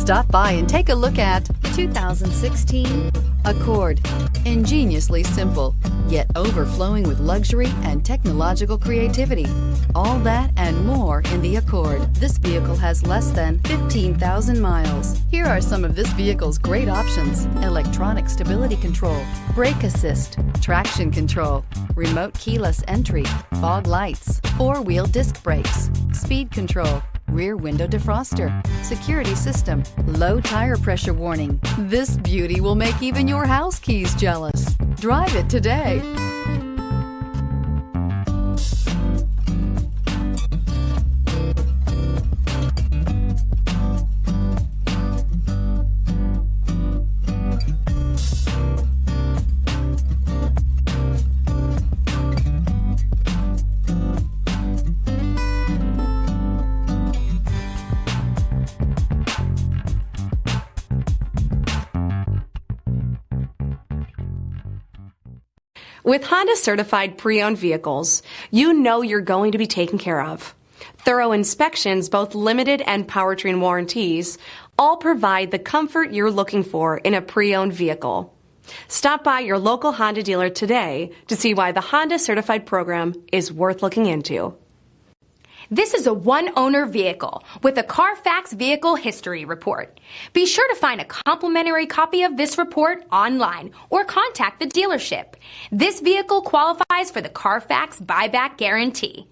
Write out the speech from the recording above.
Stop by and take a look at the 2016 Accord. Ingeniously simple, yet overflowing with luxury and technological creativity. All that and more in the Accord. This vehicle has less than 15,000 miles. Here are some of this vehicle's great options: electronic stability control, brake assist, traction control, remote keyless entry, fog lights, four-wheel disc brakes, speed control, rear window defroster, security system, low tire pressure warning. This beauty will make even your house keys jealous. Drive it today. With Honda certified pre-owned vehicles, you know you're going to be taken care of. Thorough inspections, both limited and powertrain warranties, all provide the comfort you're looking for in a pre-owned vehicle. Stop by your local Honda dealer today to see why the Honda certified program is worth looking into. This is a one-owner vehicle with a Carfax Vehicle History Report. Be sure to find a complimentary copy of this report online or contact the dealership. This vehicle qualifies for the Carfax Buyback Guarantee.